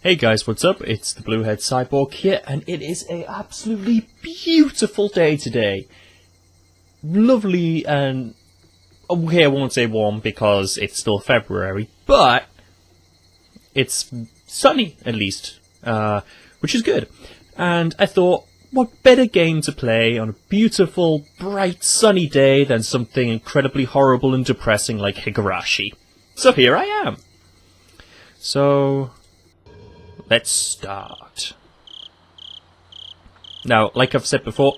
Hey guys, what's up? It's the Bluehead Cyborg here, and it is a absolutely beautiful day today. Lovely and... okay, I won't say warm because it's still February, but it's sunny at least, which is good. And I thought, what better game to play on a beautiful, bright, sunny day than something incredibly horrible and depressing like Higurashi. So here I am. So... let's start. Now, like I've said before,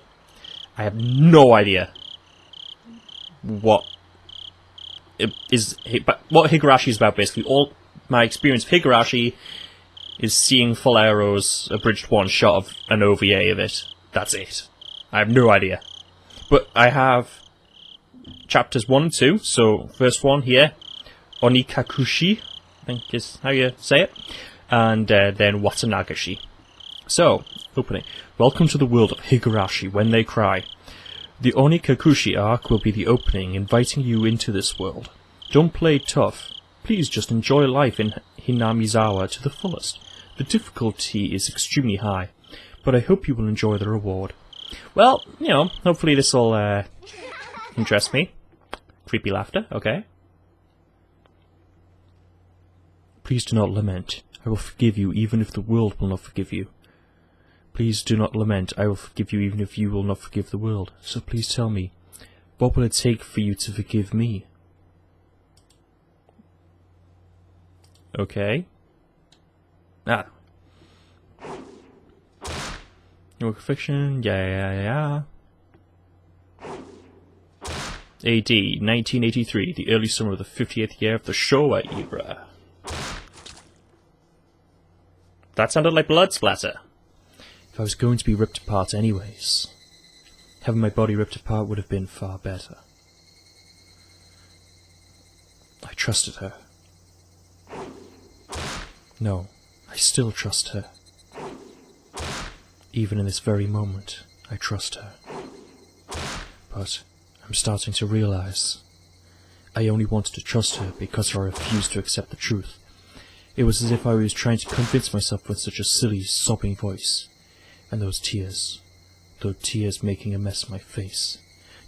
I have no idea what Higurashi is about, basically. All my experience of Higurashi is seeing full arrows, abridged one shot of an OVA of it. That's it. I have no idea. But I have chapters 1 and 2, so first one here, Onikakushi, I think is how you say it. And then Watanagashi. So, opening. Welcome to the world of Higurashi when they cry. The Onikakushi arc will be the opening, inviting you into this world. Don't play tough. Please just enjoy life in Hinamizawa to the fullest. The difficulty is extremely high, but I hope you will enjoy the reward. Well, you know, hopefully this will interest me. Creepy laughter, okay. Please do not lament. I will forgive you even if the world will not forgive you. Please do not lament. I will forgive you even if you will not forgive the world. So please tell me, what will it take for you to forgive me? Okay. Ah. Work of fiction. Yeah. AD 1983, the early summer of the 50th year of the Showa era. That sounded like blood splatter. If I was going to be ripped apart anyways, having my body ripped apart would have been far better. I trusted her. No, I still trust her. Even in this very moment, I trust her. But I'm starting to realize I only wanted to trust her because I refused to accept the truth. It was as if I was trying to convince myself with such a silly, sobbing voice. And those tears making a mess of my face.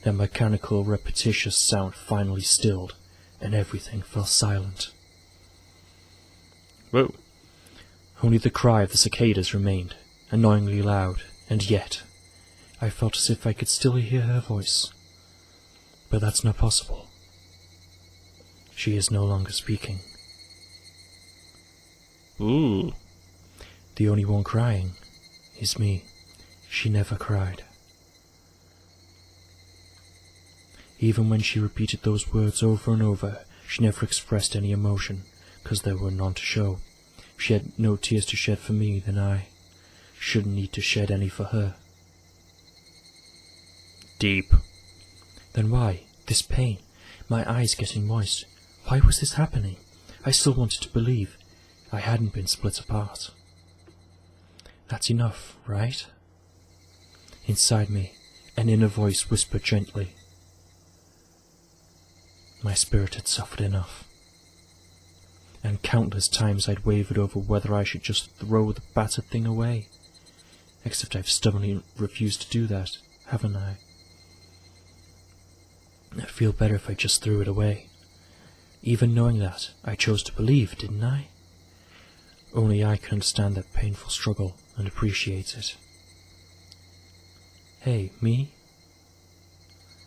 That mechanical, repetitious sound finally stilled, and everything fell silent. Whoa. Only the cry of the cicadas remained, annoyingly loud, and yet I felt as if I could still hear her voice. But that's not possible. She is no longer speaking. Ooh. The only one crying is me. She never cried. Even when she repeated those words over and over, she never expressed any emotion, because there were none to show. If she had no tears to shed for me, then I shouldn't need to shed any for her. Deep. Then why? This pain. My eyes getting moist. Why was this happening? I still wanted to believe I hadn't been split apart. That's enough, right? Inside me, an inner voice whispered gently. My spirit had suffered enough. And countless times I'd wavered over whether I should just throw the battered thing away. Except I've stubbornly refused to do that, haven't I? I'd feel better if I just threw it away. Even knowing that, I chose to believe, didn't I? Only I can understand that painful struggle and appreciate it. Hey, me?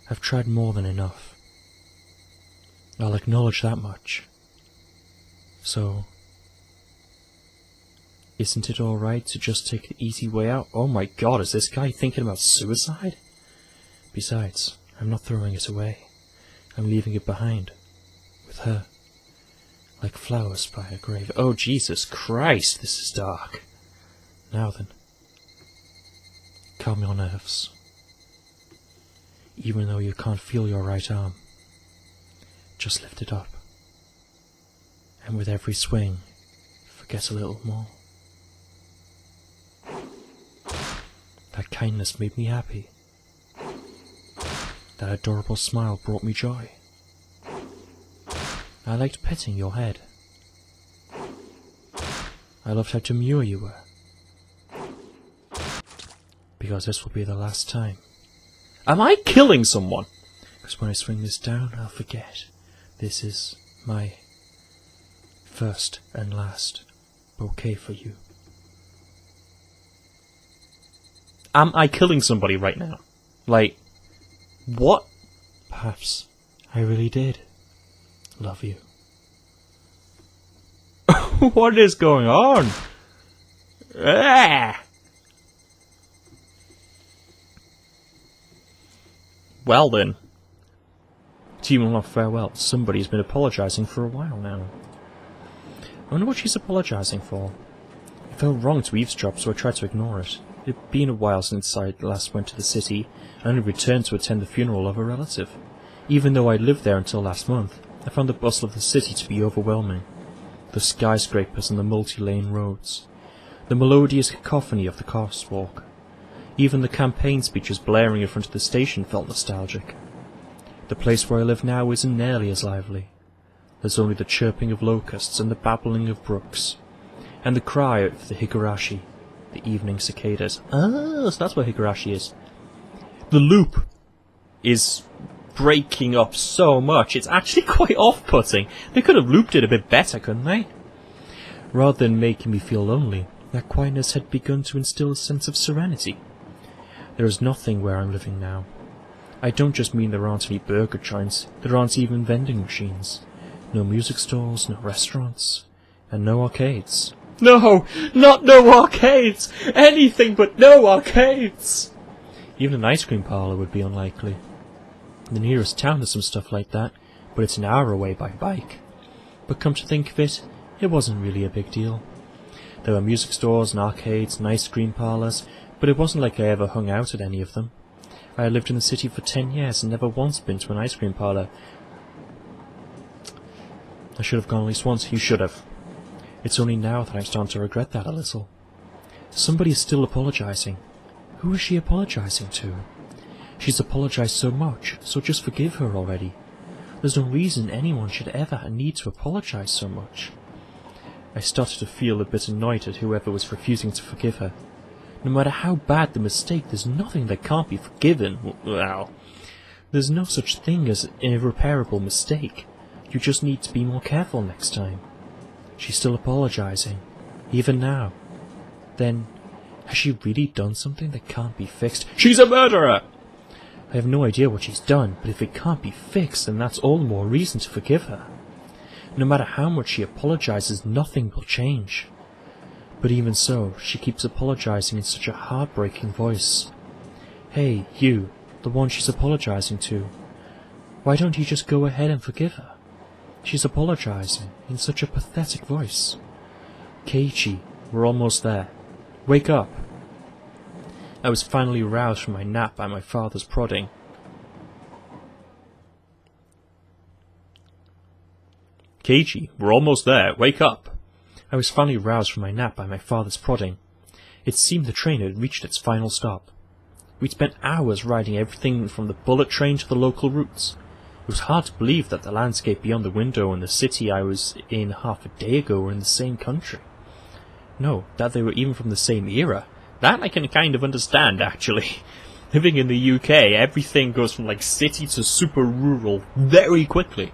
I've tried more than enough. I'll acknowledge that much. So, isn't it alright to just take the easy way out? Oh my god, is this guy thinking about suicide? Besides, I'm not throwing it away. I'm leaving it behind. With her. Like flowers by a grave. Oh, Jesus Christ, this is dark. Now then. Calm your nerves. Even though you can't feel your right arm, just lift it up. And with every swing, forget a little more. That kindness made me happy. That adorable smile brought me joy. I liked petting your head. I loved how demure you were. Because this will be the last time. Am I killing someone? Because when I swing this down, I'll forget. This is my first and last bouquet for you. Am I killing somebody right now? Like, what? Perhaps I really did love you. What is going on? Ah! Well then. Ch.1 farewell. Somebody's been apologising for a while now. I wonder what she's apologising for. It felt wrong to eavesdrop, so I tried to ignore it. It had been a while since I last went to the city, and only returned to attend the funeral of a relative. Even though I lived there until last month, I found the bustle of the city to be overwhelming. The skyscrapers and the multi-lane roads. The melodious cacophony of the crosswalk. Even the campaign speeches blaring in front of the station felt nostalgic. The place where I live now isn't nearly as lively. There's only the chirping of locusts and the babbling of brooks. And the cry of the Higurashi, the evening cicadas. Ah, so that's where Higurashi is. The loop is breaking up so much, it's actually quite off-putting. They could have looped it a bit better, couldn't they? Rather than making me feel lonely, that quietness had begun to instill a sense of serenity. There is nothing where I'm living now. I don't just mean there aren't any burger joints, there aren't even vending machines. No music stalls, no restaurants, and no arcades. No! Not no arcades! Anything but no arcades! Even an ice cream parlour would be unlikely. In the nearest town there's some stuff like that, but it's an hour away by bike. But come to think of it, it wasn't really a big deal. There were music stores and arcades and ice cream parlours, but it wasn't like I ever hung out at any of them. I had lived in the city for 10 years and never once been to an ice cream parlour. I should have gone at least once. You should have. It's only now that I'm starting to regret that a little. Somebody is still apologising. Who is she apologising to? She's apologised so much, so just forgive her already. There's no reason anyone should ever need to apologise so much. I started to feel a bit annoyed at whoever was refusing to forgive her. No matter how bad the mistake, there's nothing that can't be forgiven. Well, there's no such thing as an irreparable mistake. You just need to be more careful next time. She's still apologising, even now. Then, has she really done something that can't be fixed? She's a murderer! I have no idea what she's done, but if it can't be fixed, then that's all the more reason to forgive her. No matter how much she apologises, nothing will change. But even so, she keeps apologising in such a heartbreaking voice. Hey, you, the one she's apologising to. Why don't you just go ahead and forgive her? She's apologising in such a pathetic voice. Keiichi, we're almost there. Wake up. I was finally roused from my nap by my father's prodding. Keiichi, we're almost there. Wake up. I was finally roused from my nap by my father's prodding. It seemed the train had reached its final stop. We'd spent hours riding everything from the bullet train to the local routes. It was hard to believe that the landscape beyond the window and the city I was in half a day ago were in the same country. No, that they were even from the same era. That I can kind of understand, actually. Living in the UK, everything goes from like city to super rural very quickly.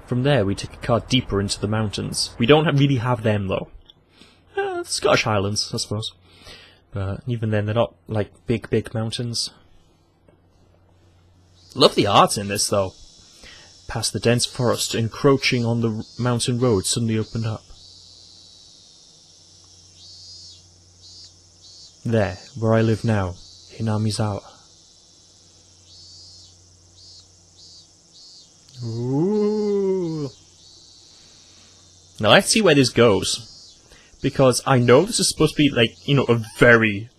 From there, we took a car deeper into the mountains. We don't really have them, though. Scottish Highlands, I suppose. But even then, they're not like big mountains. Love the art in this, though. Past the dense forest, encroaching on the mountain road suddenly opened up. There, where I live now, Hinamizawa. Ooh. Now let's see where this goes. Because I know this is supposed to be, like, you know, a very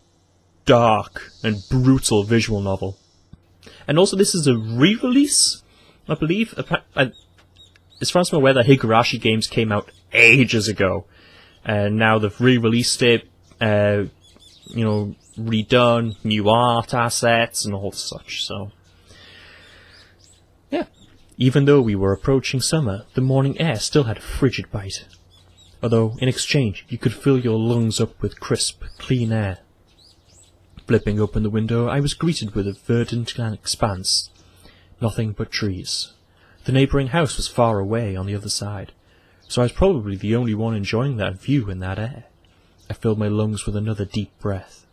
dark and brutal visual novel. And also this is a re-release, I believe. As far as I'm aware, the Higurashi games came out ages ago. And now they've re-released it, you know, redone, new art assets and all such, so... yeah. Even though we were approaching summer, the morning air still had a frigid bite. although in exchange you could fill your lungs up with crisp, clean air. Flipping open the window, I was greeted with a verdant expanse. Nothing but trees. The neighbouring house was far away on the other side, so I was probably the only one enjoying that view and that air. I filled my lungs with another deep breath.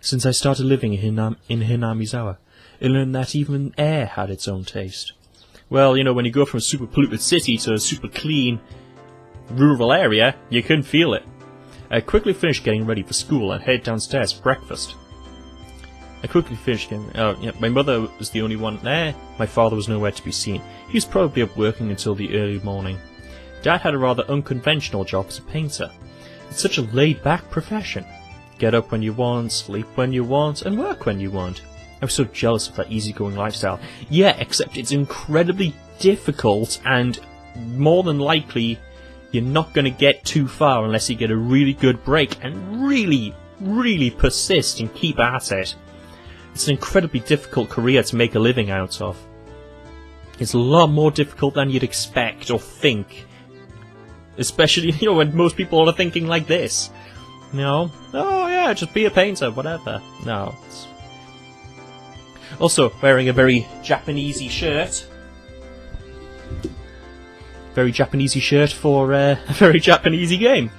Since I started living in Hinamizawa, I learned that even air had its own taste. Well, you know, when you go from a super polluted city to a super clean rural area, you can feel it. I quickly finished getting ready for school and headed downstairs for breakfast. My mother was the only one there. My father was nowhere to be seen. He was probably up working until the early morning. Dad had a rather unconventional job as a painter. It's such a laid-back profession. Get up when you want, sleep when you want, and work when you want. I was so jealous of that easygoing lifestyle. Yeah, except it's incredibly difficult, and more than likely, you're not going to get too far unless you get a really good break and really, really persist and keep at it. It's an incredibly difficult career to make a living out of. It's a lot more difficult than you'd expect or think. Especially, you know, when most people are thinking like this. No. Oh yeah, just be a painter, whatever. No. Also, wearing a very Japanesey shirt. Very Japanesey shirt for a very Japanesey game.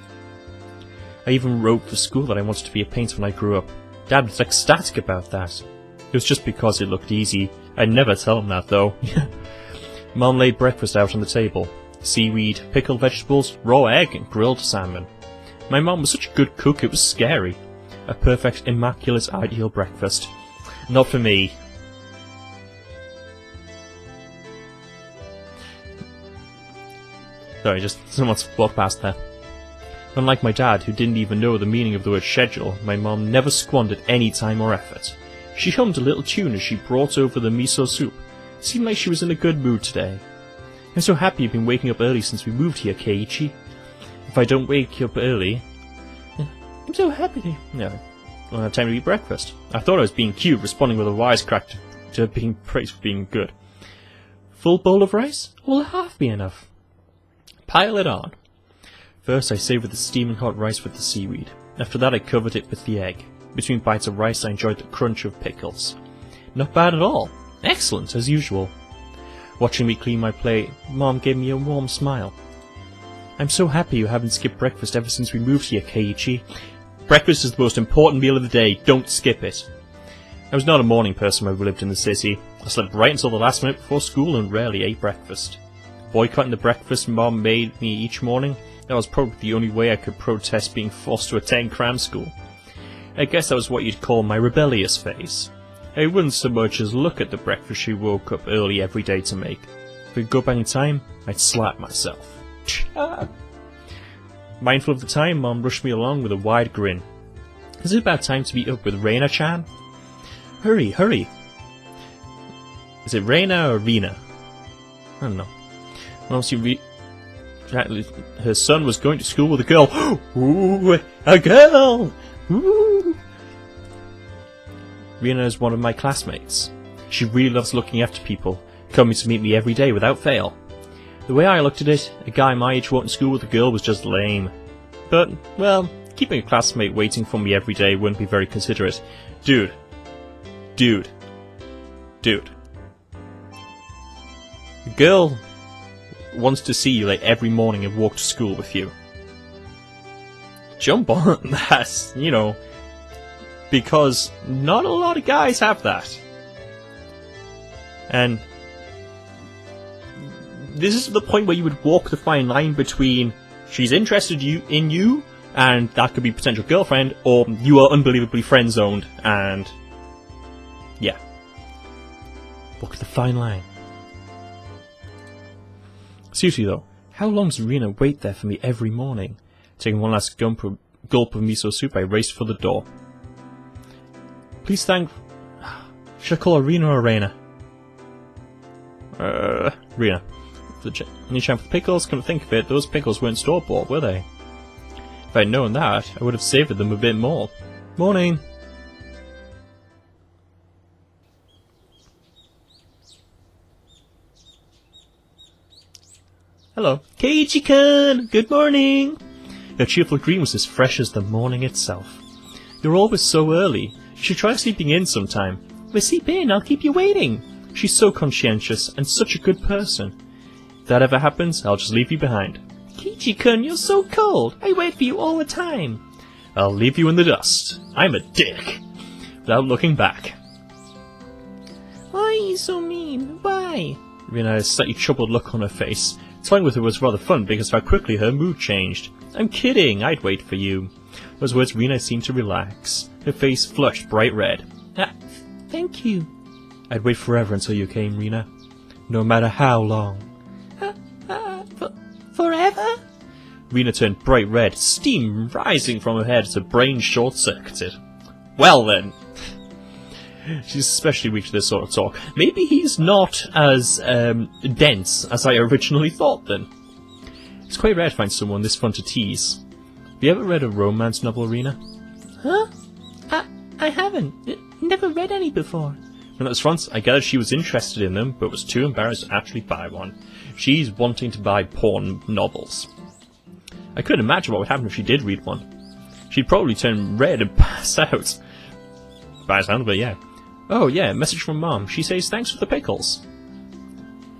I even wrote for school that I wanted to be a painter when I grew up. Dad was ecstatic about that. It was just because it looked easy. I'd never tell him that, though. Mum laid breakfast out on the table. Seaweed, pickled vegetables, raw egg, and grilled salmon. My mum was such a good cook, it was scary. A perfect, immaculate, ideal breakfast. Not for me. Sorry, just someone's walked past there. Unlike my dad, who didn't even know the meaning of the word schedule, my mum never squandered any time or effort. She hummed a little tune as she brought over the miso soup. Seemed like she was in a good mood today. I'm so happy you've been waking up early since we moved here, Keiichi. If I don't wake up early... I'm so happy. No, I don't have time to eat breakfast. I thought I was being cute, responding with a wisecrack to being praised for being good. Full bowl of rice? Will half be enough? Pile it on. First I savoured the steaming hot rice with the seaweed. After that I covered it with the egg. Between bites of rice I enjoyed the crunch of pickles. Not bad at all. Excellent, as usual. Watching me clean my plate, Mom gave me a warm smile. I'm so happy you haven't skipped breakfast ever since we moved here, Keiichi. Breakfast is the most important meal of the day, don't skip it. I was not a morning person when we lived in the city. I slept right until the last minute before school and rarely ate breakfast. Boycotting the breakfast Mom made me each morning, that was probably the only way I could protest being forced to attend cram school. I guess that was what you'd call my rebellious phase. I wouldn't so much as look at the breakfast she woke up early every day to make. If I could go back in time, I'd slap myself. Mindful of the time, Mom rushed me along with a wide grin. Is it about time to be up with Reina-chan? Hurry, hurry! Is it Reina or Rena? I don't know. Obviously, her son was going to school with a girl. Ooh, a girl! Ooh. Rena is one of my classmates. She really loves looking after people, coming to meet me every day without fail. The way I looked at it, a guy my age wanting to school with a girl was just lame. But, well, keeping a classmate waiting for me every day wouldn't be very considerate. Dude. The girl wants to see you like every morning and walk to school with you. Jump on that, you know, because not a lot of guys have that. And this is the point where you would walk the fine line between she's interested in you, and that could be potential girlfriend, or you are unbelievably friend-zoned, and yeah. Walk the fine line. Seriously though, how long does Rena wait there for me every morning? Taking one last gulp of miso soup, I raced for the door. Please thank... Should I call her Rena or Reina? Rena. Any chance for pickles? Come to think of it, those pickles weren't store-bought, were they? If I'd known that, I would have savoured them a bit more. Morning! Hello. Keiichi-kun! Good morning! Her cheerful green was as fresh as the morning itself. "You're always so early. You should try sleeping in sometime." "Well, sleep in, I'll keep you waiting." "She's so conscientious and such a good person." "If that ever happens, I'll just leave you behind." "Kichi-kun, you're so cold. I wait for you all the time." "I'll leave you in the dust. I'm a dick." Without looking back. "Why are you so mean? Why?" Rina had a slightly troubled look on her face. Toying with her was rather fun because of how quickly her mood changed. "I'm kidding. I'd wait for you." Those words, Rina seemed to relax. Her face flushed bright red. Thank you." "I'd wait forever until you came, Rina. No matter how long." Forever?" Rina turned bright red, steam rising from her head as her brain short-circuited. "Well then." She's especially weak to this sort of talk. Maybe he's not as dense as I originally thought then. It's quite rare to find someone this fun to tease. Have you ever read a romance novel, Rina? Huh? I haven't. Never read any before. When that was France, I gathered she was interested in them, but was too embarrassed to actually buy one. She's wanting to buy porn novels. I couldn't imagine what would happen if she did read one. She'd probably turn red and pass out. By the sound of it, yeah. "Oh yeah, message from Mom. She says thanks for the pickles."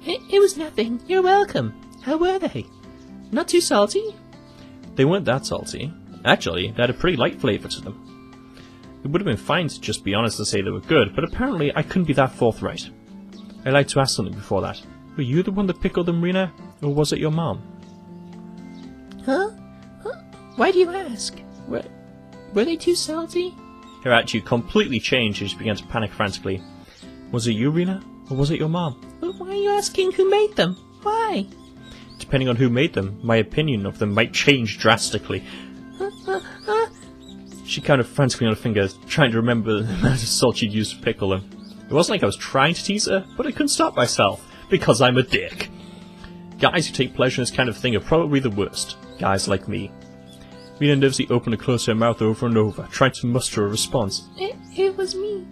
It was nothing. You're welcome. How were they? Not too salty?" "They weren't that salty. Actually, they had a pretty light flavour to them." It would have been fine to just be honest and say they were good, but apparently I couldn't be that forthright. I'd like to ask something before that. Were you the one that pickled them, Rina? Or was it your mom? Huh? Why do you ask? Were they too salty? Her attitude completely changed as she began to panic frantically. Was it you, Rina? Or was it your mom? Why are you asking who made them? Why? Depending on who made them, my opinion of them might change drastically. She counted frantically on her fingers, trying to remember the amount of salt she'd used to pickle them. It wasn't like I was trying to tease her, but I couldn't stop myself, because I'm a dick. Guys who take pleasure in this kind of thing are probably the worst. Guys like me. Rina nervously opened and closed her mouth over and over, trying to muster a response. It was me.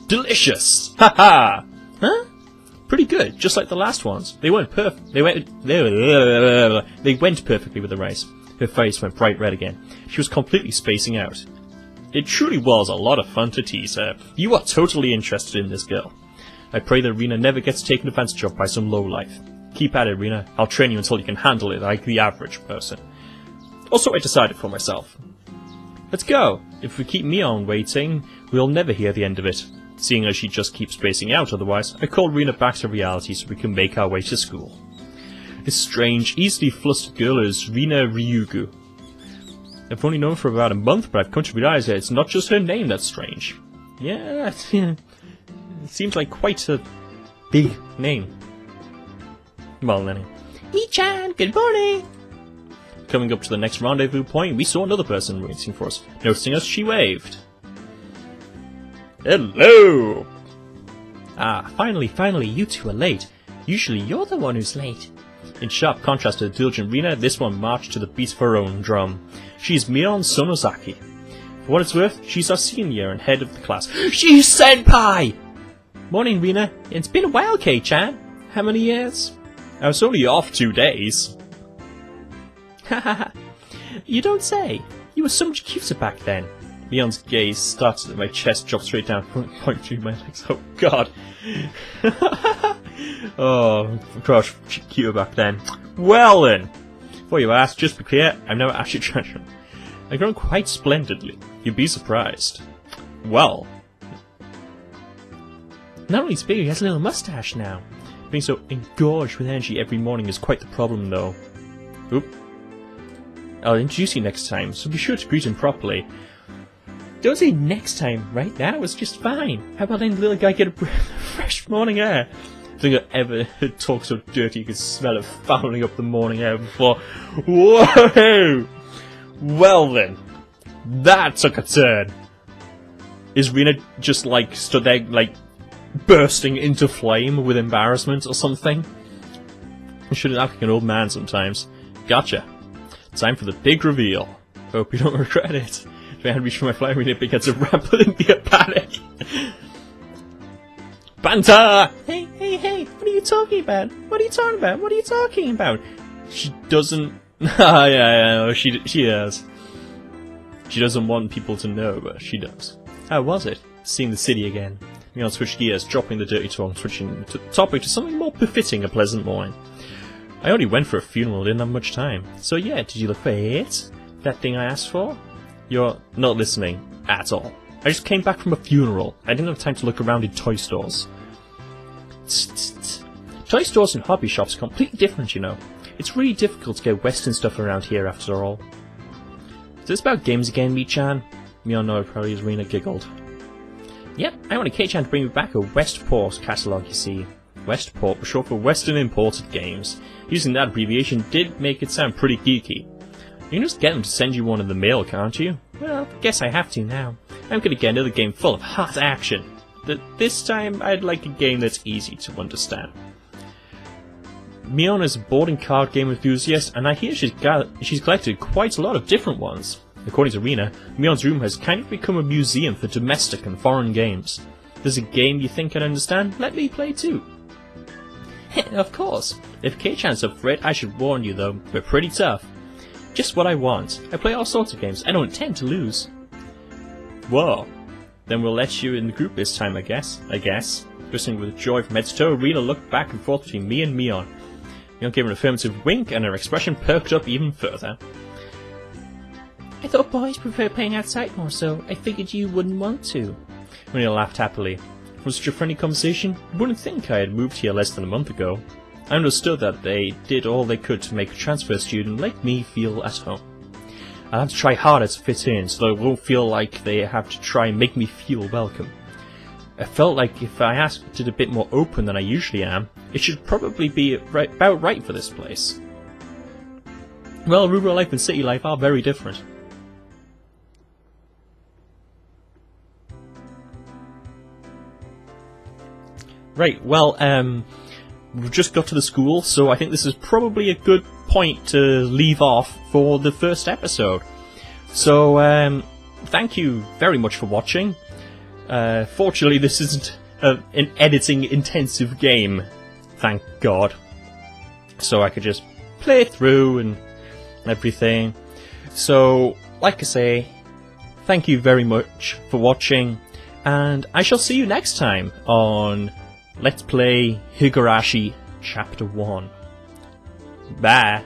Delicious! Ha ha! Huh? Pretty good, just like the last ones. They went perfect. They went perfectly with the rice. Her face went bright red again. She was completely spacing out. It truly was a lot of fun to tease her. You are totally interested in this girl. I pray that Rina never gets taken advantage of by some lowlife. Keep at it, Rina. I'll train you until you can handle it like the average person. Also, I decided for myself. Let's go. If we keep Mion waiting, we'll never hear the end of it. Seeing as she just keeps spacing out otherwise, I called Rina back to reality so we can make our way to school. This strange, easily flustered girl is Rina Ryugu. I've only known her for about a month, but I've come to realize that it's not just her name that's strange. Yeah, it seems like quite a big name. Well, anyway. Ichan, good morning! Coming up to the next rendezvous point, we saw another person waiting for us. Noticing us, she waved. Hello! Ah, finally, you two are late. Usually you're the one who's late. In sharp contrast to the diligent Rina, this one marched to the beat of her own drum. She's Mion Sonozaki. For what it's worth, she's our senior and head of the class. She's senpai! Morning, Rina. It's been a while, K-chan. How many years? I was only off 2 days. Hahaha. You don't say. You were so much cuter back then. Mion's gaze started at my chest, dropped straight down, point through my legs. Oh, God. Oh, gosh, cuter back then. Well then. Before you ask, just be clear, I'm now actually trying. I've grown quite splendidly. You'd be surprised. Well. Not only is bigger, he has a little mustache now. Being so engorged with energy every morning is quite the problem, though. Oop. I'll introduce you next time, so be sure to greet him properly. Don't say next time, right? That was just fine. How about letting the little guy get a breath of fresh morning air? I think I ever talk so dirty you could smell it fouling up the morning air before. Whoa! Well then, that took a turn. Is Rina just like stood there like bursting into flame with embarrassment or something? I shouldn't act like an old man sometimes. Gotcha. Time for the big reveal. Hope you don't regret it. If I had reached for my flying Rina begins to ramble in the panic. Banta! Hey, what are you talking about? What are you talking about? She doesn't Yeah, she does. She doesn't want people to know, but she does. How was it? Seeing the city again. Mion switched gears, dropping the dirty talk, switching the topic to something more befitting a pleasant morning. I only went for a funeral, didn't have much time. So yeah, did you look for it? That thing I asked for? You're not listening at all. I just came back from a funeral. I didn't have time to look around in toy stores. Toy stores and hobby shops are completely different, you know. It's really difficult to get Western stuff around here after all. Is this about games again, Mii-chan? Mion nodded proudly as Rina giggled. Yep, I wanted K-chan to bring me back a Westport catalogue, you see. Westport was short for Western Imported Games. Using that abbreviation did make it sound pretty geeky. You can just get them to send you one in the mail, can't you? Well, I guess I have to now. I'm gonna get another game full of hot action. This time, I'd like a game that's easy to understand. Mion is a boarding card game enthusiast, and I hear she's collected quite a lot of different ones. According to Rina, Mion's room has kind of become a museum for domestic and foreign games. There's a game you think I'd understand? Let me play too. Of course. If K-chan's up for it, I should warn you though, we're pretty tough. Just what I want. I play all sorts of games. I don't intend to lose. Whoa. Then we'll let you in the group this time, I guess. Bristling with joy from head to toe, Rina looked back and forth between me and Mion. Mion gave an affirmative wink, and her expression perked up even further. I thought boys prefer playing outside more, so I figured you wouldn't want to. Rina laughed happily. From such a friendly conversation, you wouldn't think I had moved here less than a month ago. I understood that they did all they could to make a transfer student like me feel at home. I'll have to try harder to fit in, so they won't feel like they have to try and make me feel welcome. I felt like if I acted a bit more open than I usually am, it should probably be about right for this place. Well, rural life and city life are very different. Right, well, we've just got to the school, so I think this is probably a good point to leave off for the first episode. So, thank you very much for watching. Fortunately, this isn't an editing-intensive game, thank God. So I could just play through and everything. So, like I say, thank you very much for watching, and I shall see you next time on Let's Play Higurashi Chapter 1. Bye!